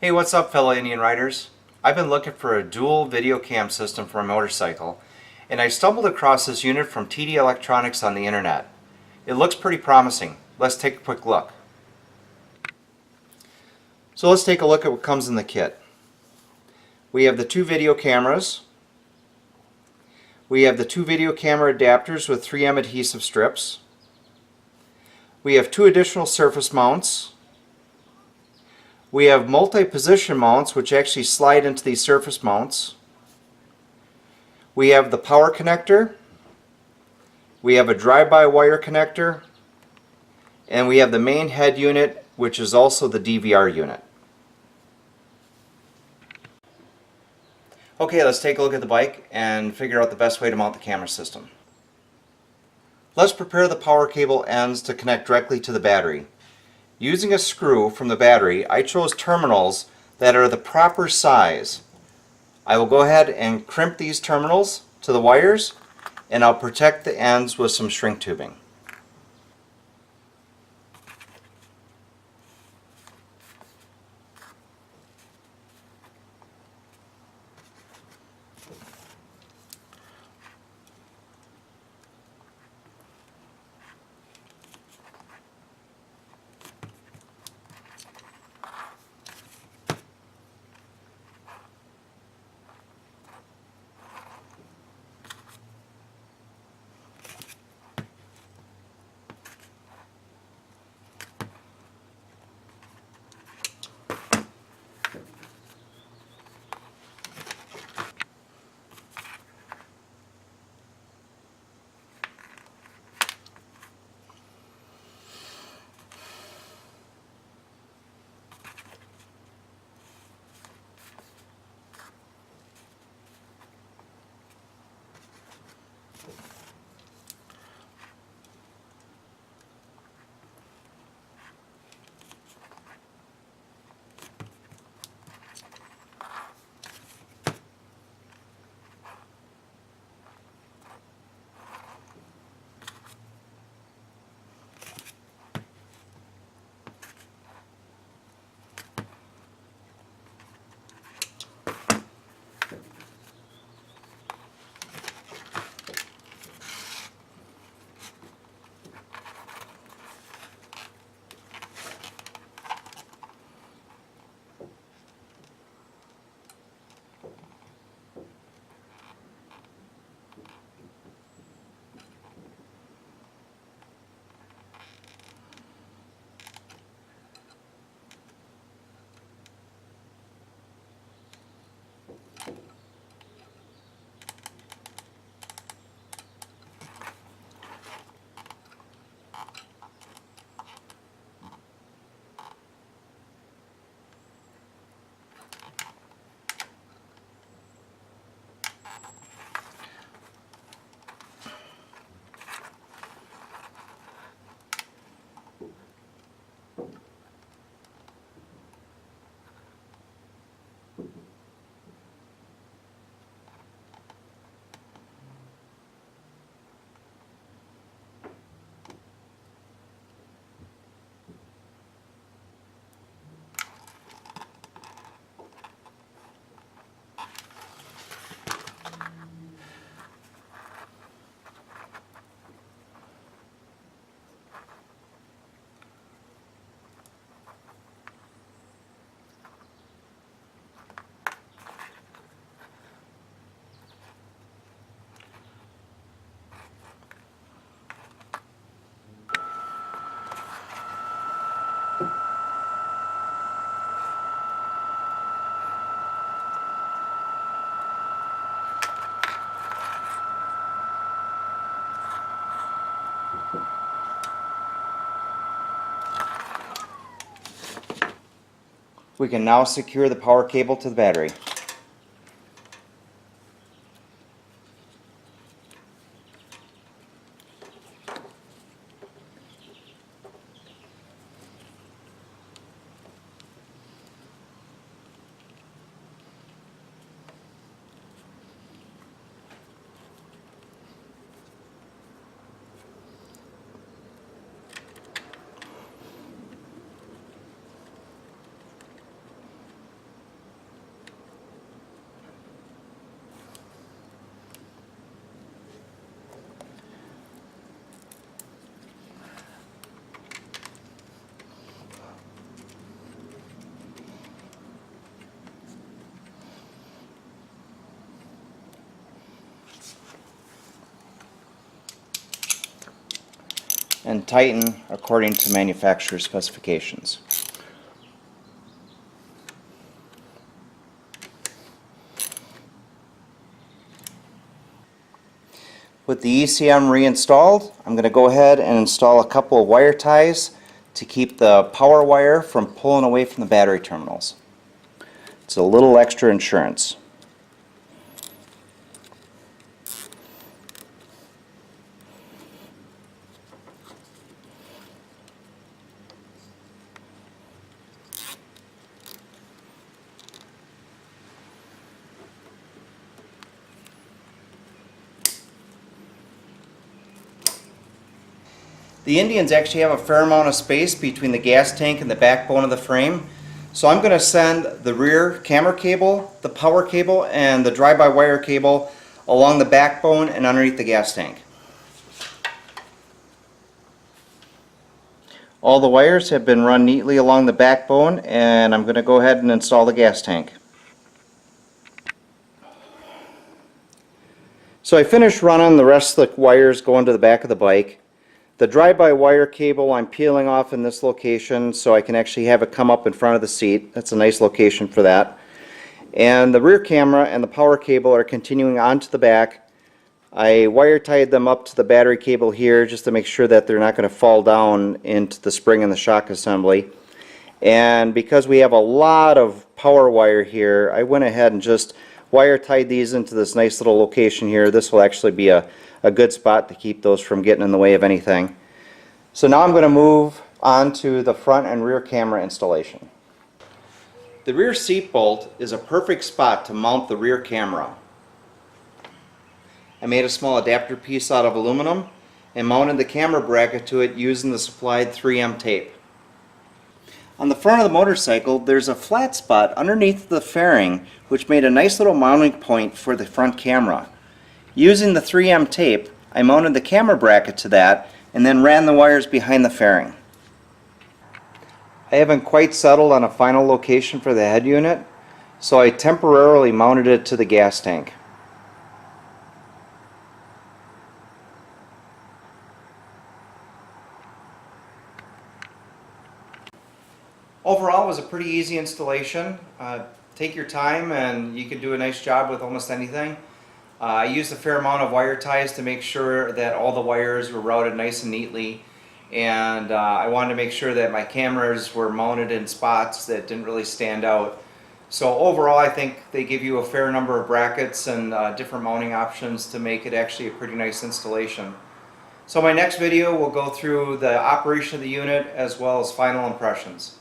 Hey, what's up, fellow Indian riders? I've been looking for a dual video cam system for my motorcycle, and I stumbled across this unit from TD Electronics on the internet. It looks pretty promising. Let's take a quick look. So let's take a look at what comes in the kit. We have the two video cameras. We have the two video camera adapters with 3M adhesive strips. We have two additional surface mounts. We have multi-position mounts which actually slide into these surface mounts. We have the power connector. We have a drive-by wire connector. And we have the main head unit, which is also the DVR unit. Okay, let's take a look at the bike and figure out the best way to mount the camera system. Let's prepare the power cable ends to connect directly to the battery. Using a screw from the battery, I chose terminals that are the proper size. I will go ahead and crimp these terminals to the wires, and I'll protect the ends with some shrink tubing. We can now secure the power cable to the battery. and tighten according to manufacturer specifications. With the ECM reinstalled, I'm going to go ahead and install a couple of wire ties to keep the power wire from pulling away from the battery terminals. It's a little extra insurance. The Indians actually have a fair amount of space between the gas tank and the backbone of the frame. So I'm going to send the rear camera cable, the power cable, and the drive-by-wire cable along the backbone and underneath the gas tank. All the wires have been run neatly along the backbone, and I'm going to go ahead and install the gas tank. So I finished running the rest of the wires going to the back of the bike. The drive-by-wire cable I'm peeling off in this location so I can actually have it come up in front of the seat. That's a nice location for that. And the rear camera and the power cable are continuing onto the back. I wire tied them up to the battery cable here just to make sure that they're not going to fall down into the spring and the shock assembly. And because we have a lot of power wire here, I went ahead and just wire tied these into this nice little location here. This will actually be a good spot to keep those from getting in the way of anything. So now I'm going to move on to the front and rear camera installation. The rear seat bolt is a perfect spot to mount the rear camera. I made a small adapter piece out of aluminum and mounted the camera bracket to it using the supplied 3M tape. On the front of the motorcycle there's a flat spot underneath the fairing which made a nice little mounting point for the front camera. Using the 3M tape, I mounted the camera bracket to that and then ran the wires behind the fairing. I haven't quite settled on a final location for the head unit, so I temporarily mounted it to the gas tank. Overall, it was a pretty easy installation. Take your time and you can do a nice job with almost anything. I used a fair amount of wire ties to make sure that all the wires were routed nice and neatly, and I wanted to make sure that my cameras were mounted in spots that didn't really stand out. So overall I think they give you a fair number of brackets and different mounting options to make it actually a pretty nice installation. So my next video will go through the operation of the unit as well as final impressions.